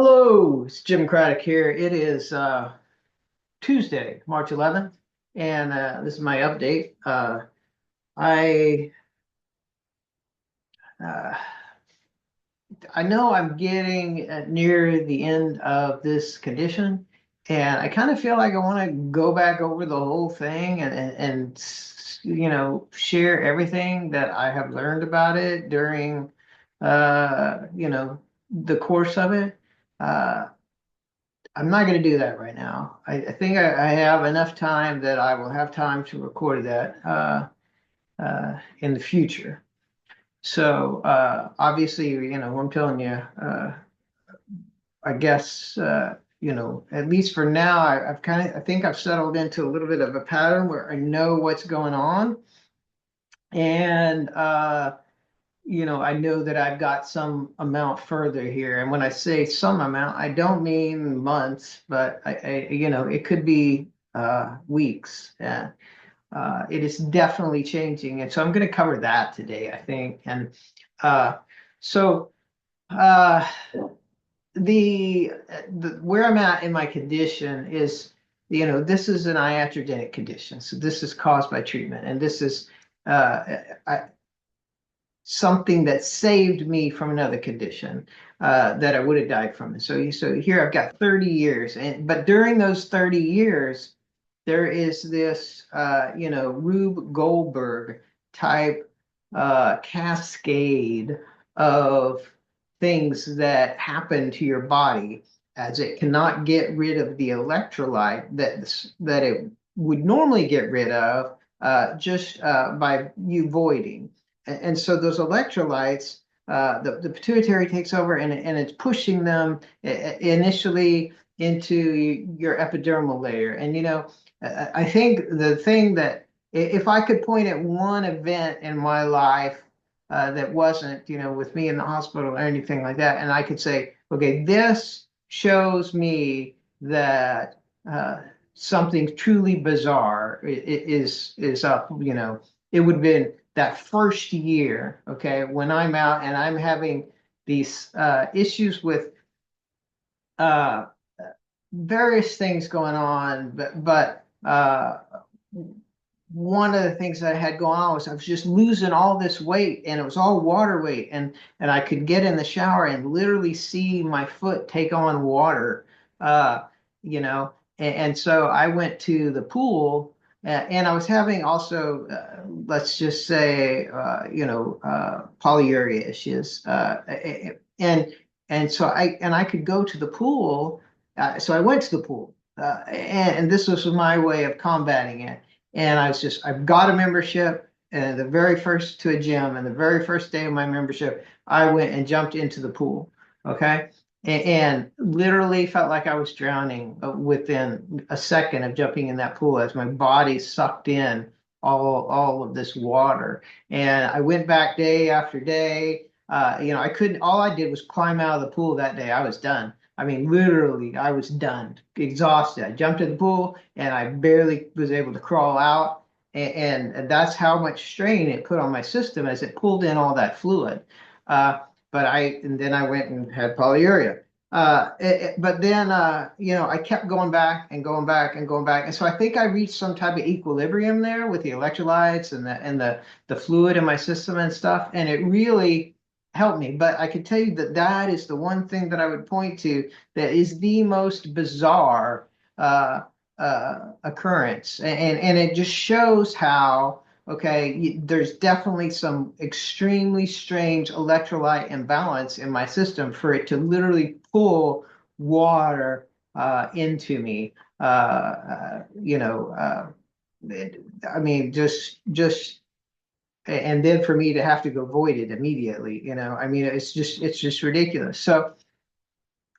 Hello, it's Jim Craddock here. It is Tuesday, March 11th, and this is my update. I uh, I know I'm getting near the end of this condition, and I kind of feel like I want to go back over the whole thing and share everything that I have learned about it during the course of it. Uh, I'm not going to do that right now. I think I have enough time that I will have time to record that in the future. So obviously, I'm telling you, I guess, at least for now, I think I've settled into a little bit of a pattern where I know what's going on. And I know that I've got some amount further here. And when I say some amount, I don't mean months, but it could be weeks. Yeah. It is definitely changing. And so I'm going to cover that today, I think. And uh, so uh, the where I'm at in my condition is, this is an iatrogenic condition. So this is caused by treatment. And this is I, something that saved me from another condition that I would have died from. And so here I've got 30 years, but during those 30 years, there is this Rube Goldberg type cascade of things that happen to your body as it cannot get rid of the electrolyte that it would normally get rid of just by you voiding. And so those electrolytes, the pituitary takes over and it's pushing them initially into your epidermal layer. And, I think the thing that, if I could point at one event in my life that wasn't, with me in the hospital or anything like that, and I could say, okay, this shows me that something truly bizarre is up, it would have been that first year, okay, when I'm out and I'm having these issues with uh, various things going on, but one of the things that I had going on was I was just losing all this weight, and it was all water weight, and I could get in the shower and literally see my foot take on water, uh, and so I went to the pool. And I was having also, let's just say, polyuria issues, and so I could go to the pool, so I went to the pool, and this was my way of combating it. And I've got a membership, and the very first to a gym, and the very first day of my membership, I went and jumped into the pool. Okay. And literally felt like I was drowning within a second of jumping in that pool as my body sucked in all of this water. And I went back day after day. I couldn't, all I did was climb out of the pool that day. I was done. I mean, literally, I was done, exhausted. I jumped in the pool and I barely was able to crawl out. And that's how much strain it put on my system as it pulled in all that fluid. Uh, and then I went and had polyuria. But then, I kept going back and going back and going back. And so I think I reached some type of equilibrium there with the electrolytes and the fluid in my system and stuff. And it really helped me. But I can tell you that that is the one thing that I would point to that is the most bizarre uh, occurrence. And it just shows how, okay, there's definitely some extremely strange electrolyte imbalance in my system for it to literally pull water into me. I mean, and then for me to have to go void it immediately, I mean, it's just ridiculous. So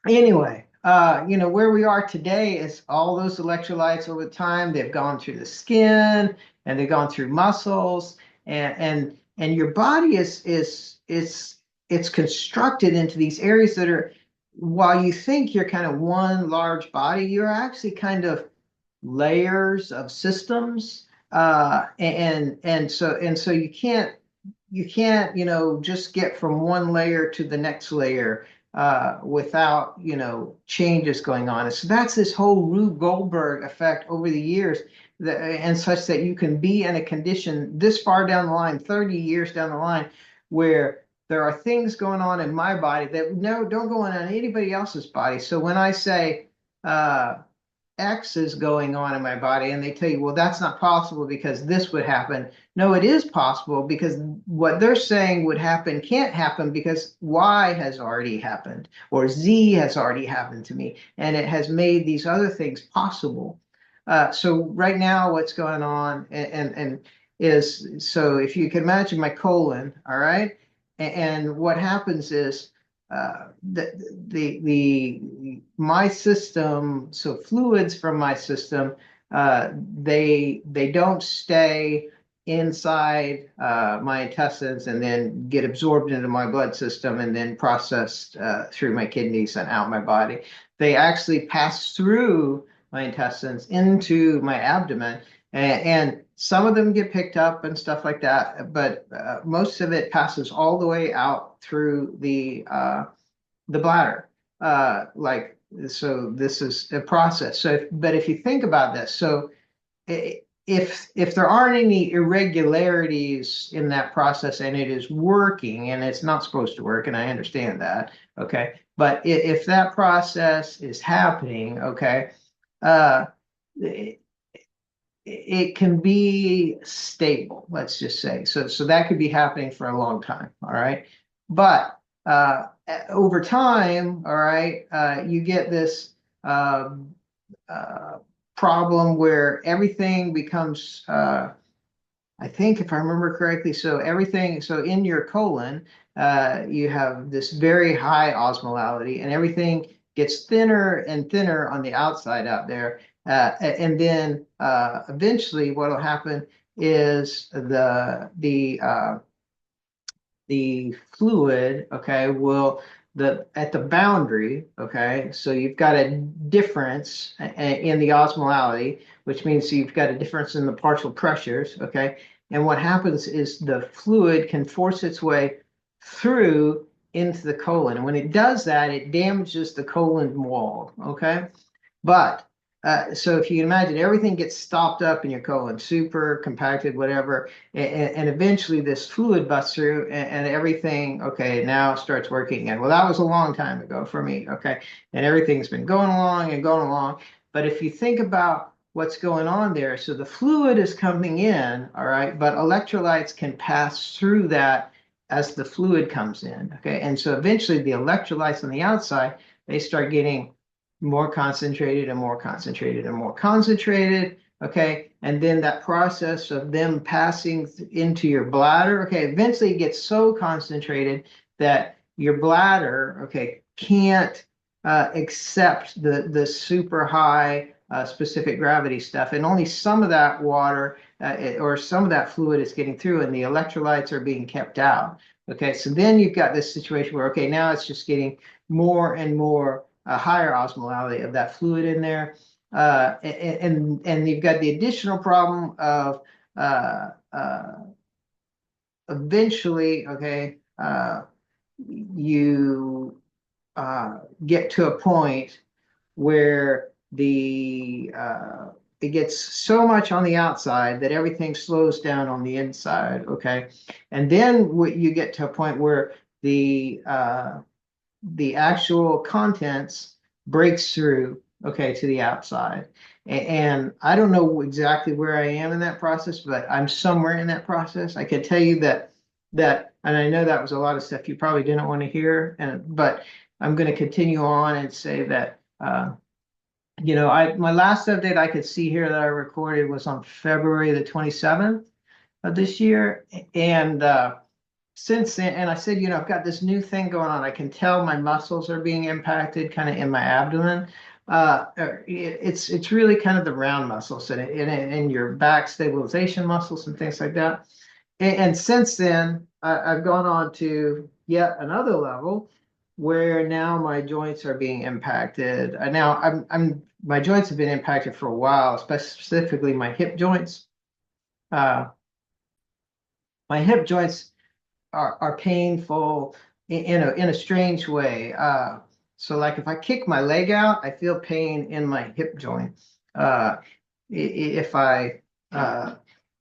anyway, where we are today is all those electrolytes over time, they've gone through the skin and they've gone through muscles, and your body it's constructed into these areas that are, while you think you're kind of one large body, you're actually kind of layers of systems. And so you can't just get from one layer to the next layer without, changes going on. And so that's this whole Rube Goldberg effect over the years, and such that you can be in a condition this far down the line, 30 years down the line, where there are things going on in my body that no don't go on anybody else's body. So when I say X is going on in my body, and they tell you, well, that's not possible because this would happen. No, it is possible because what they're saying would happen can't happen because Y has already happened or Z has already happened to me, and it has made these other things possible. So right now, what's going on, and is, so if you can imagine my colon, all right, and what happens is the my system, so fluids from my system, they don't stay inside my intestines and then get absorbed into my blood system and then processed through my kidneys and out my body. They actually pass through my intestines into my abdomen, and some of them get picked up and stuff like that, but most of it passes all the way out through the bladder. Like, so this is a process. So, but if you think about this, so if there aren't any irregularities in that process and it is working, and it's not supposed to work, and I understand that, okay, but if that process is happening, okay, uh, it, it can be stable, let's just say. So that could be happening for a long time, all right? But over time, all right, you get this uh, problem where everything becomes, I think if I remember correctly, so everything, so in your colon, you have this very high osmolality, and everything gets thinner and thinner on the outside out there. And then eventually what will happen is the fluid, okay, will the at the boundary, okay, so you've got a difference in the osmolality, which means you've got a difference in the partial pressures, okay, and what happens is the fluid can force its way through into the colon, and when it does that, it damages the colon wall, okay, but so if you can imagine, everything gets stopped up in your colon, super compacted, whatever, and eventually this fluid busts through, and everything, okay, now starts working again. Well, that was a long time ago for me, okay, and everything's been going along and going along. But if you think about what's going on there, so the fluid is coming in, all right, but electrolytes can pass through that as the fluid comes in, okay, and so eventually the electrolytes on the outside, they start getting more concentrated and more concentrated and more concentrated, okay, and then that process of them passing into your bladder, okay, eventually it gets so concentrated that your bladder, okay, can't accept the super high specific gravity stuff, and only some of that water or some of that fluid is getting through, and the electrolytes are being kept out. Okay, so then you've got this situation where, okay, now it's just getting more and more a higher osmolality of that fluid in there. And you've got the additional problem of eventually, okay, you get to a point where it gets so much on the outside that everything slows down on the inside, okay, and then you get to a point where the actual contents breaks through, okay, to the outside. And I don't know exactly where I am in that process, but I'm somewhere in that process. I can tell you that, and I know that was a lot of stuff you probably didn't want to hear, but I'm going to continue on and say that, my last update I could see here that I recorded was on February the 27th of this year. And since then, and I said, I've got this new thing going on. I can tell my muscles are being impacted kind of in my abdomen. It's really kind of the round muscles and your back stabilization muscles and things like that. And since then, I've gone on to yet another level where now my joints are being impacted. Now my joints have been impacted for a while, specifically my hip joints. My hip joints are painful. in a strange way. So like if I kick my leg out, I feel pain in my hip joint. If I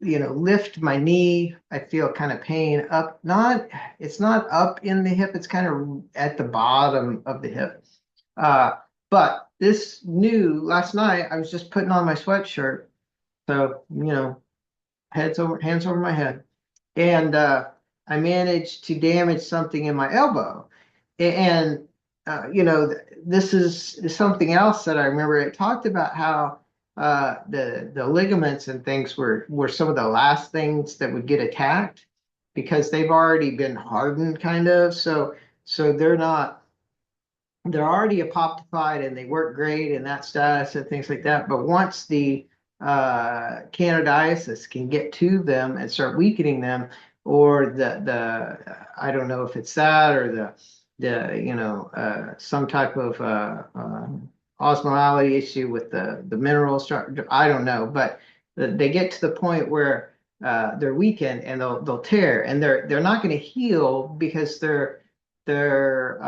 lift my knee, I feel kind of pain up. It's not up in the hip, it's kind of at the bottom of the hip. Uh, but this new last night, I was just putting on my sweatshirt. So, hands over my head. And I managed to damage something in my elbow. And, this is something else that I remember. It talked about how the ligaments and things were some of the last things that would get attacked because they've already been hardened, kind of. So they're already apoptified and they work great in that status and things like that. But once the candidiasis can get to them and start weakening them, or the I don't know if it's that or the some type of osmolality issue with the mineral structure. I don't know, but they get to the point where they're weakened and they'll tear, and they're not going to heal because they're they're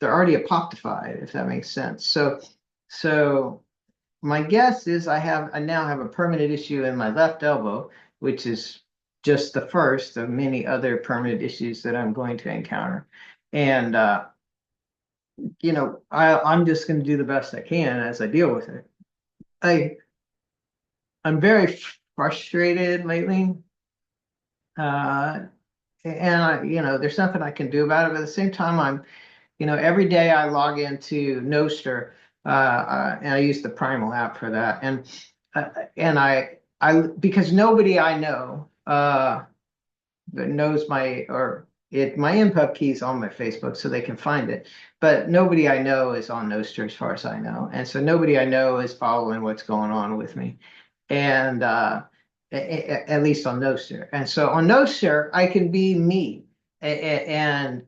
already apoptified, if that makes sense. So my guess is I now have a permanent issue in my left elbow, which is just the first of many other permanent issues that I'm going to encounter. And I'm just going to do the best I can as I deal with it. I I'm very frustrated lately. And there's nothing I can do about it. But at the same time, every day I log into Noster, and I use the Primal app for that. And because nobody I know that knows my input key is on my Facebook, so they can find it. But nobody I know is on Noster as far as I know, and so nobody I know is following what's going on with me. And at least on Noster. And so on Noster, I can be me. And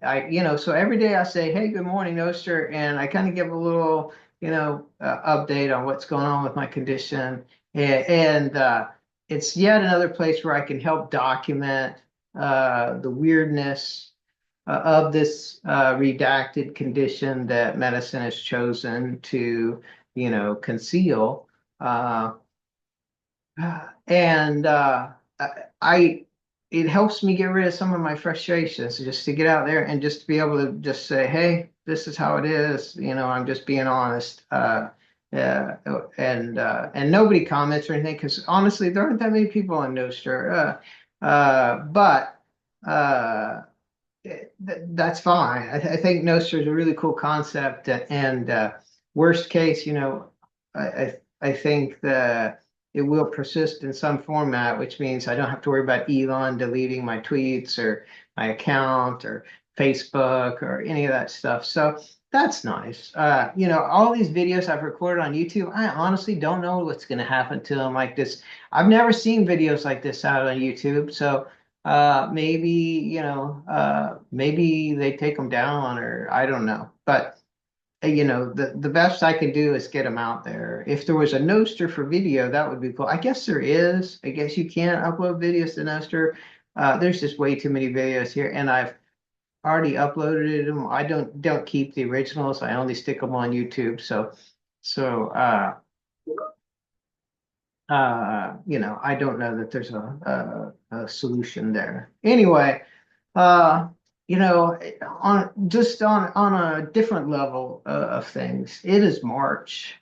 so every day I say, hey, good morning, Noster. And I kind of give a little, update on what's going on with my condition. And it's yet another place where I can help document the weirdness of this redacted condition that medicine has chosen to, conceal. And I it helps me get rid of some of my frustrations just to get out there and just to be able to just say, hey, this is how it is. I'm just being honest. And nobody comments or anything because honestly, there aren't that many people on Nostr. But that's fine. I think Nostr is a really cool concept, and worst case, I think that it will persist in some format, which means I don't have to worry about Elon deleting my tweets or my account or Facebook or any of that stuff. So that's nice. All these videos I've recorded on YouTube, I honestly don't know what's going to happen to them like this. I've never seen videos like this out on YouTube. So maybe they take them down, or I don't know. But the best I can do is get them out there. If there was a Noster for video, that would be cool. I guess there is. I guess you can upload videos to Noster. There's just way too many videos here, and I've already uploaded them. I don't keep the originals. I only stick them on YouTube. So I don't know that there's a solution there. Anyway, uh, on a different level of things, it is March,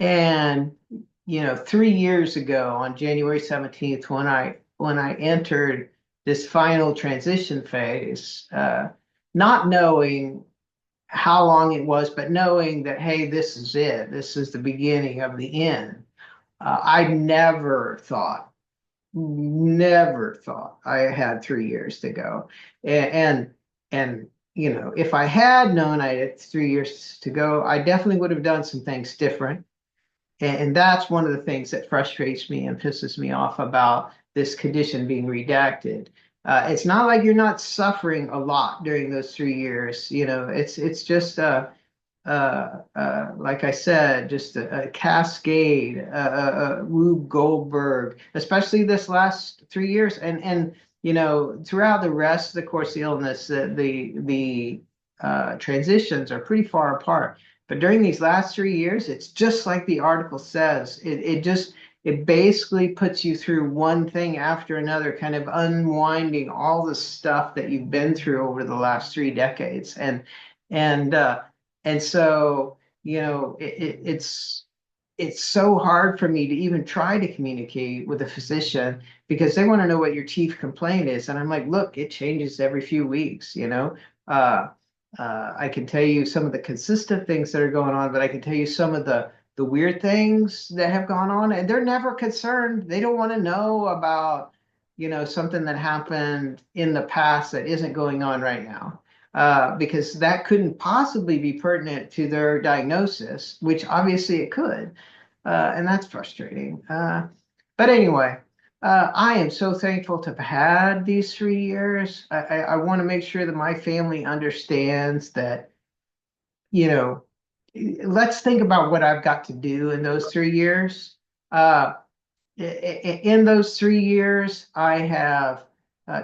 and 3 years ago on January 17th, when I entered this final transition phase, not knowing how long it was, but knowing that, hey, this is it. This is the beginning of the end. I never thought I had 3 years to go. And if I had known I had 3 years to go, I definitely would have done some things different. And that's one of the things that frustrates me and pisses me off about this condition being redacted. It's not like you're not suffering a lot during those 3 years. It's just like I said, just a cascade, Rube Goldberg, especially this last 3 years. And throughout the rest of the course of the illness, the transitions are pretty far apart. But during these last 3 years, it's just like the article says. It basically puts you through one thing after another, kind of unwinding all the stuff that you've been through over the last 3 decades. And uh, and so, it's so hard for me to even try to communicate with a physician because they want to know what your chief complaint is. And I'm like, look, it changes every few weeks. Uh, I can tell you some of the consistent things that are going on, but I can tell you some of the weird things that have gone on, and they're never concerned. They don't want to know about, something that happened in the past that isn't going on right now. Because that couldn't possibly be pertinent to their diagnosis, which obviously it could. And that's frustrating. But anyway, I am so thankful to have had these 3 years. I want to make sure that my family understands that, you know, let's think about what I've got to do in those 3 years. Uh, in those 3 years, I have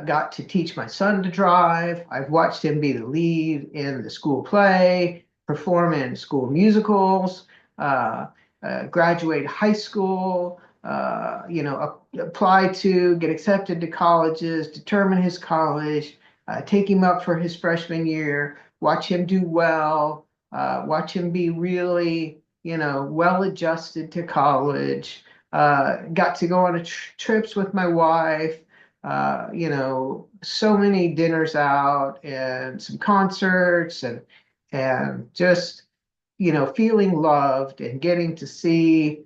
got to teach my son to drive. I've watched him be the lead in the school play, perform in school musicals, uh, graduate high school, apply to get accepted to colleges, determine his college, take him up for his freshman year, watch him do well, watch him be really, well adjusted to college. Got to go on trips with my wife, so many dinners out and some concerts and just, feeling loved and getting to see,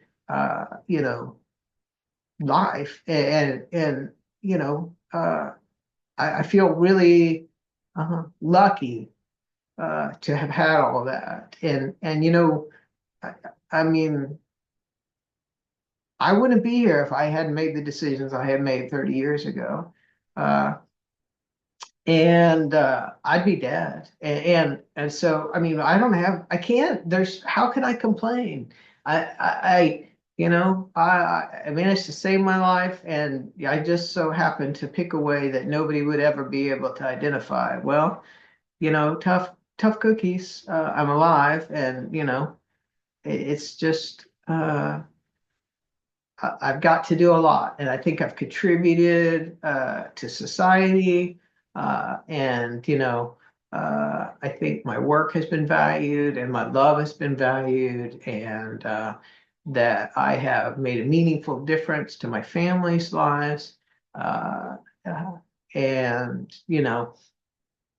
life and I feel really lucky to have had all of that. And I, I mean, I wouldn't be here if I hadn't made the decisions I had made 30 years ago. Uh, and I'd be dead. And so, I mean, I can't, how can I complain? I managed to save my life, and I just so happened to pick a way that nobody would ever be able to identify. Well, tough cookies. I'm alive, and it's just, I've got to do a lot, and I think I've contributed to society, and I think my work has been valued, and my love has been valued, and that I have made a meaningful difference to my family's lives, uh, uh, and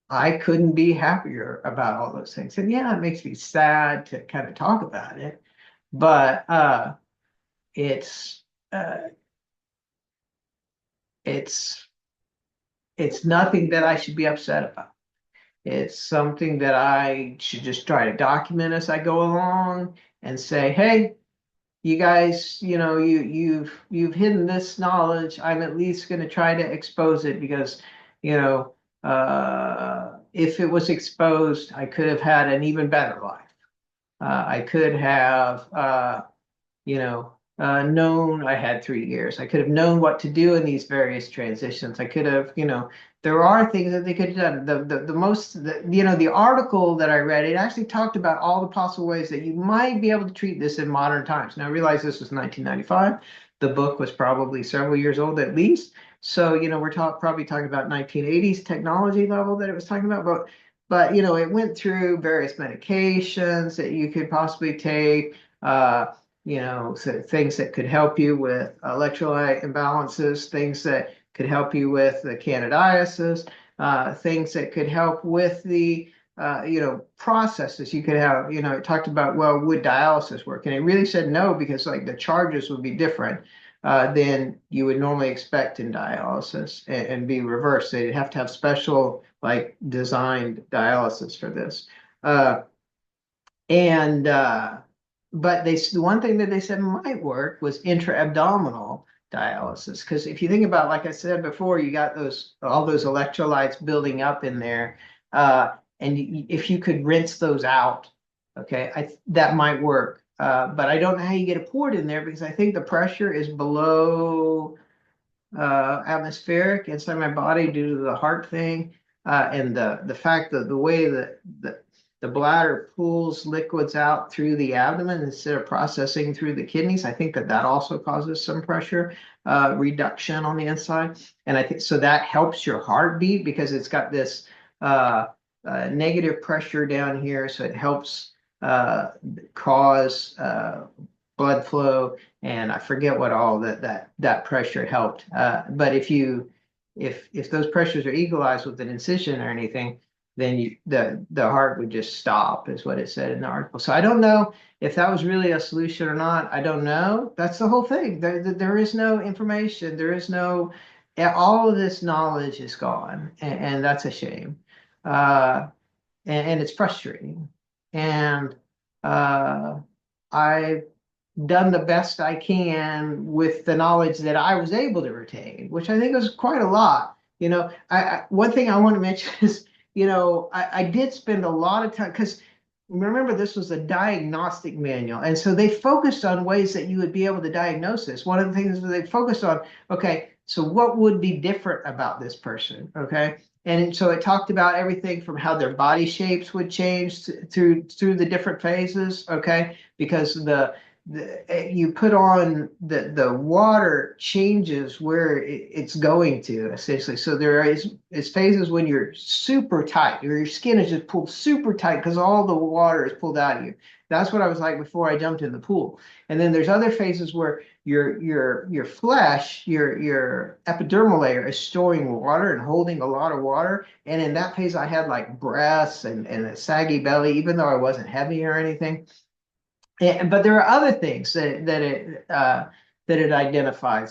I couldn't be happier about all those things. And yeah, it makes me sad to kind of talk about it, but it's uh, it's it's nothing that I should be upset about. It's something that I should just try to document as I go along and say, hey, you guys, you've hidden this knowledge. I'm at least going to try to expose it because, if it was exposed, I could have had an even better life. I could have known I had 3 years. I could have known what to do in these various transitions. I could have, there are things that they could have done. The article that I read, it actually talked about all the possible ways that you might be able to treat this in modern times. Now, I realize this was 1995. The book was probably several years old at least. So, we're probably talking about 1980s technology level that it was talking about. But it went through various medications that you could possibly take. So things that could help you with electrolyte imbalances, things that could help you with the candidiasis, things that could help with the processes you could have. It talked about, well, would dialysis work? And it really said no, because like the charges would be different than you would normally expect in dialysis and be reversed. They'd have to have special like designed dialysis for this. And but the one thing that they said might work was intra-abdominal dialysis, because if you think about, like I said before, you got all those electrolytes building up in there, and if you could rinse those out, okay, that might work. But I don't know how you get a port in there, because I think the pressure is below atmospheric inside my body due to the heart thing, and the fact that the way that the bladder pulls liquids out through the abdomen instead of processing through the kidneys. I think that that also causes some pressure reduction on the inside, and I think so that helps your heartbeat because it's got this uh, negative pressure down here, so it helps cause blood flow, and I forget what all that pressure helped. But if those pressures are equalized with an incision or anything, then the heart would just stop, is what it said in the article. So I don't know if that was really a solution or not. I don't know. That's the whole thing. There is no information. There is no, all of this knowledge is gone, and that's a shame. Uh, and it's frustrating. And uh, I done the best I can with the knowledge that I was able to retain, which I think was quite a lot. One thing I want to mention is, I did spend a lot of time because remember this was a diagnostic manual, and so they focused on ways that you would be able to diagnose this. One of the things that they focused on, okay, so what would be different about this person, okay? And so it talked about everything from how their body shapes would change through the different phases, okay? Because you put on the water changes where it's going to essentially. So there is phases when you're super tight, or your skin is just pulled super tight because all the water is pulled out of you. That's what I was like before I jumped in the pool. And then there's other phases where your flesh, your epidermal layer is storing water and holding a lot of water. And in that phase, I had like breasts and a saggy belly, even though I wasn't heavy or anything. But there are other things that it identified.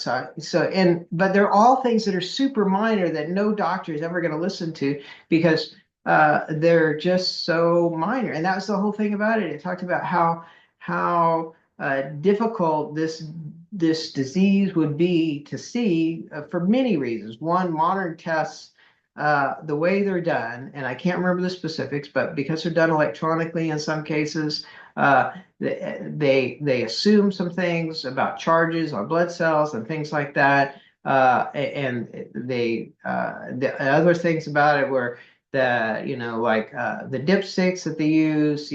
But they're all things that are super minor that no doctor is ever going to listen to because they're just so minor. And that was the whole thing about it. It talked about how difficult this disease would be to see for many reasons. One, modern tests. The way they're done, and I can't remember the specifics, but because they're done electronically in some cases, they assume some things about charges on blood cells and things like that. And the other things about it were the dipsticks that they use,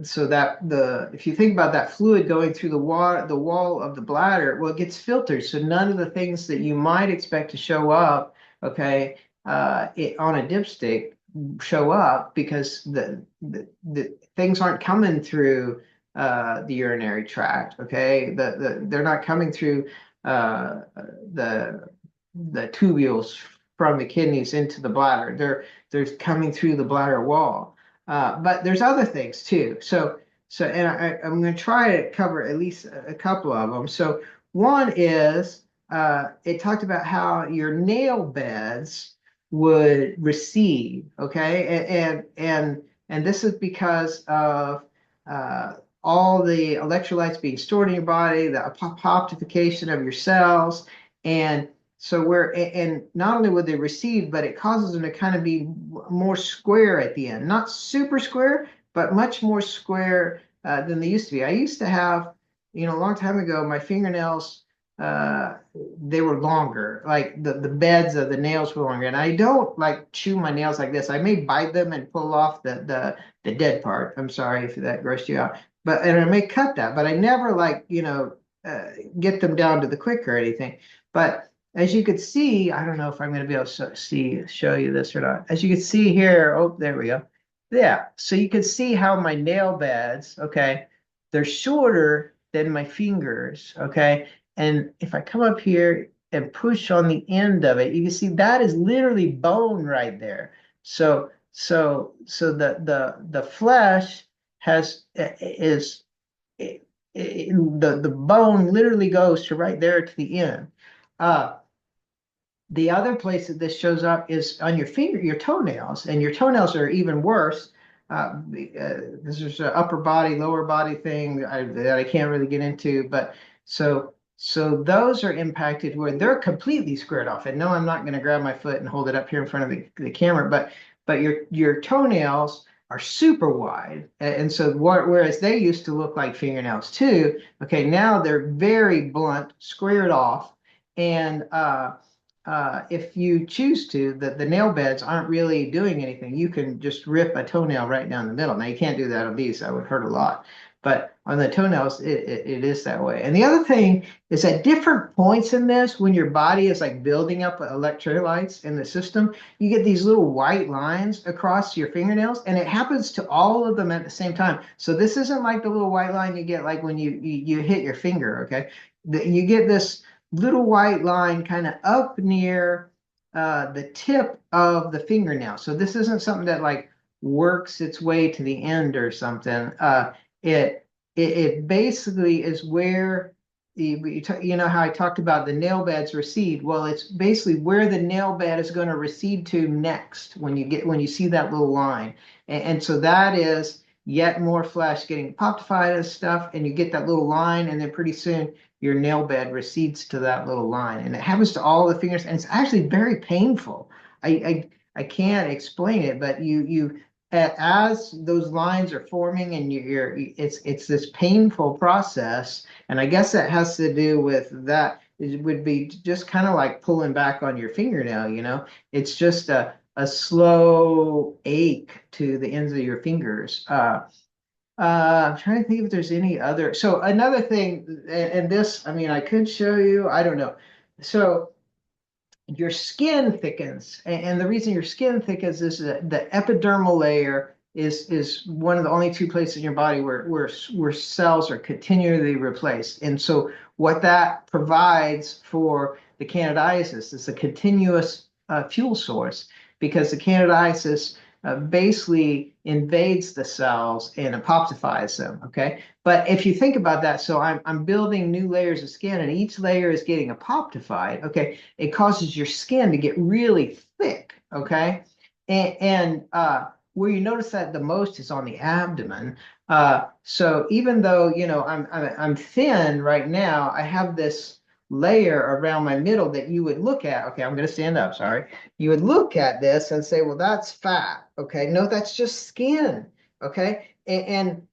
so that if you think about that fluid going through the wall of the bladder, well, it gets filtered. So none of the things that you might expect to show up, okay, on a dipstick show up because the things aren't coming through the urinary tract. Okay, they're not coming through uh, the the tubules from the kidneys into the bladder. They're coming through the bladder wall. But there's other things too. And I'm going to try to cover at least a couple of them. So one is it talked about how your nail beds would recede, okay, and this is because of all the electrolytes being stored in your body, the apoptification of your cells, and so and not only would they recede, but it causes them to kind of be more square at the end, not super square, but much more square than they used to be. I used to have, a long time ago, my fingernails uh, they were longer, like the beds of the nails were longer. And I don't like chew my nails like this. I may bite them and pull off the dead part. I'm sorry if that grossed you out, and I may cut that, but I never get them down to the quick or anything. But as you could see, I don't know if I'm going to be able to show you this or not. As you can see here, oh, there we go. Yeah, so you can see how my nail beds, okay, they're shorter than my fingers, okay? And if I come up here and push on the end of it, you can see that is literally bone right there. So the flesh has is the bone literally goes to right there to the end. Uh, the other place that this shows up is on your toenails, and your toenails are even worse. This is an upper body, lower body thing that I can't really get into, but so those are impacted where they're completely squared off. And no, I'm not going to grab my foot and hold it up here in front of the camera, but your toenails are super wide, and so whereas they used to look like fingernails too, okay, now they're very blunt, squared off, And if you choose to, the nail beds aren't really doing anything. You can just rip a toenail right down the middle. Now you can't do that on these; that would hurt a lot. But on the toenails, it is that way. And the other thing is at different points in this, when your body is like building up electrolytes in the system, you get these little white lines across your fingernails, and it happens to all of them at the same time. So this isn't like the little white line you get like when you hit your finger, okay? You get this little white line kind of up near the tip of the fingernail. So this isn't something that like works its way to the end or something. It, it basically is where you know how I talked about the nail beds recede. Well, it's basically where the nail bed is going to recede to next when you see that little line. And so that is yet more flesh getting poptified and stuff, and you get that little line, and then pretty soon your nail bed recedes to that little line. And it happens to all the fingers, and it's actually very painful. I can't explain it, but as those lines are forming and it's this painful process. And I guess that has to do with that. It would be just kind of like pulling back on your fingernail, you know? It's just a slow ache to the ends of your fingers. I'm trying to think if there's any other. So another thing, and this, I mean, I could show you, I don't know. So your skin thickens, and the reason your skin thickens is that the epidermal layer is one of the only two places in your body where cells are continually replaced. And so what that provides for the candidiasis is a continuous fuel source, because the candidiasis basically invades the cells and apoptifies them. Okay, but if you think about that, so I'm building new layers of skin, and each layer is getting apoptified. Okay, it causes your skin to get really thick. Okay, and where you notice that the most is on the abdomen. So even though I'm thin right now, I have this layer around my middle that you would look at. Okay, I'm going to stand up. Sorry. You would look at this and say, well, that's fat. Okay, no, that's just skin. Okay, and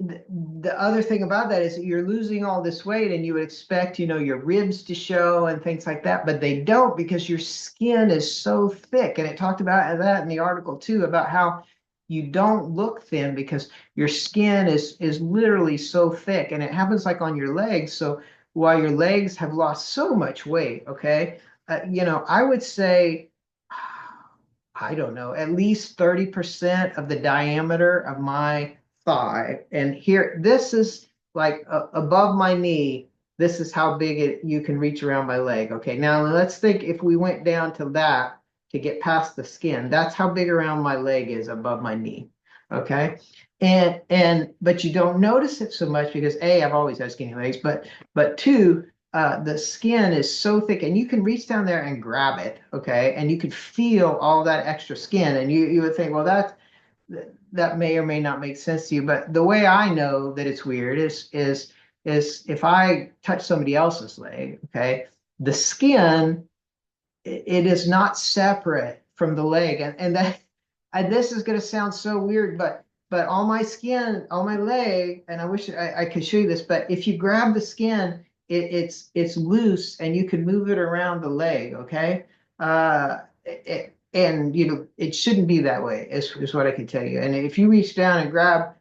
the other thing about that is that you're losing all this weight, and you would expect, your ribs to show and things like that, but they don't, because your skin is so thick. And it talked about that in the article too, about how you don't look thin because your skin is literally so thick, and it happens like on your legs. So while your legs have lost so much weight, okay, I would say, I don't know, at least 30% of the diameter of my thigh. And here, this is like above my knee. This is how big you can reach around my leg. Okay, now let's think if we went down to that to get past the skin. That's how big around my leg is above my knee. Okay. But you don't notice it so much because A, I've always had skinny legs, but two, the skin is so thick, and you can reach down there and grab it, okay? And you could feel all that extra skin, and you would think, well, that may or may not make sense to you. But the way I know that it's weird is if I touch somebody else's leg, okay, the skin, it is not separate from the leg, and this is going to sound so weird, but on my skin, on my leg, and I wish I could show you this, but if you grab the skin, it's loose, and you can move it around the leg. Okay, and it shouldn't be that way. Is what I can tell you. And if you reach down and grab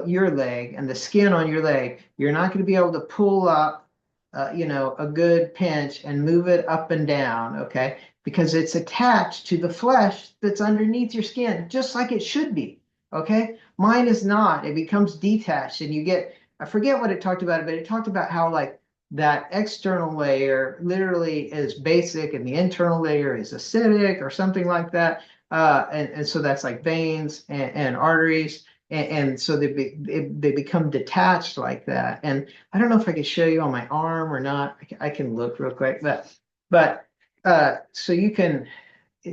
your leg and the skin on your leg, you're not going to be able to pull up, a good pinch and move it up and down. Okay, because it's attached to the flesh that's underneath your skin, just like it should be. Okay, mine is not. It becomes detached, and you get. I forget what it talked about, but it talked about how like that external layer literally is basic and the internal layer is acidic or something like that. And so that's like veins and arteries. And so they become detached like that. And I don't know if I can show you on my arm or not. I can look real quick, but so you can,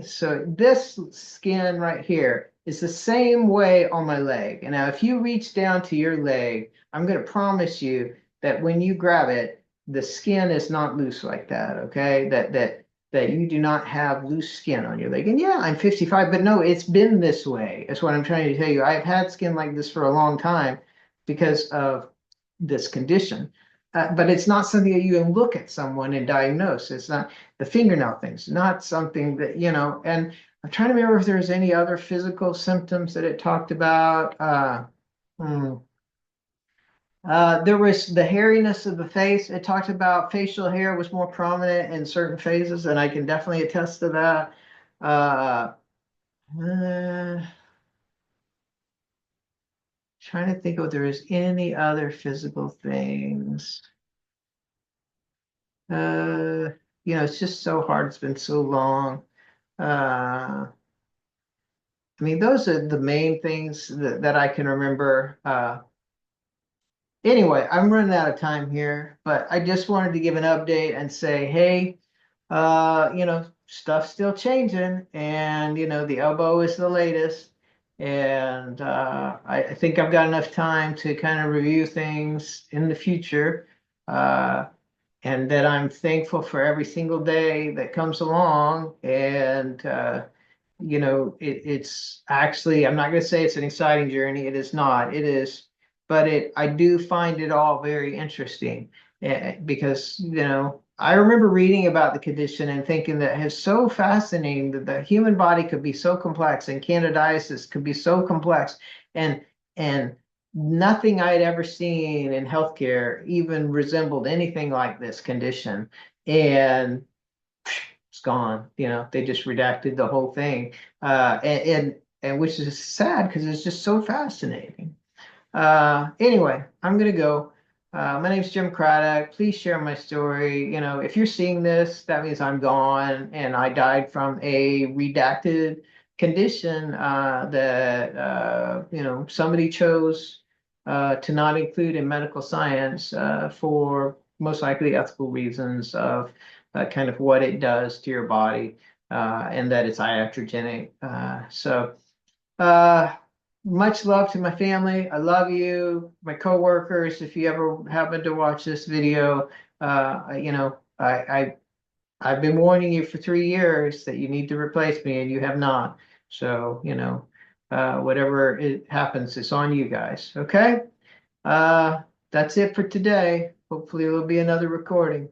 so this skin right here is the same way on my leg. And now if you reach down to your leg, I'm going to promise you that when you grab it, the skin is not loose like that. Okay, that you do not have loose skin on your leg. And yeah, I'm 55, but no, it's been this way. That's what I'm trying to tell you. I've had skin like this for a long time because of this condition. but it's not something that you can look at someone and diagnose. It's not the fingernail things, not something that, and I'm trying to remember if there's any other physical symptoms that it talked about. Hmm. There was the hairiness of the face. It talked about facial hair was more prominent in certain phases, and I can definitely attest to that. Uh, uh, Trying to think if there is any other physical things. Uh, it's just so hard. It's been so long. I mean, those are the main things that I can remember. Anyway, I'm running out of time here, but I just wanted to give an update and say, hey, stuff's still changing, and the elbow is the latest. And I think I've got enough time to kind of review things in the future. And that I'm thankful for every single day that comes along. And it's actually, I'm not going to say it's an exciting journey. It is not. It is, but I do find it all very interesting, because I remember reading about the condition and thinking that it's so fascinating that the human body could be so complex and candidiasis could be so complex, and and nothing I had ever seen in healthcare even resembled anything like this condition. And it's gone. They just redacted the whole thing, and which is sad because it's just so fascinating. Anyway, I'm gonna go. My name's Jim Craddock. Please share my story. If you're seeing this, that means I'm gone and I died from a redacted condition that somebody chose to not include in medical science for most likely ethical reasons of kind of what it does to your body, and that it's iatrogenic. Uh, Much love to my family. I love you, my coworkers. If you ever happen to watch this video, I've been warning you for 3 years that you need to replace me, and you have not. So, whatever it happens, it's on you guys. Okay? Uh, that's it for today. Hopefully, there'll be another recording.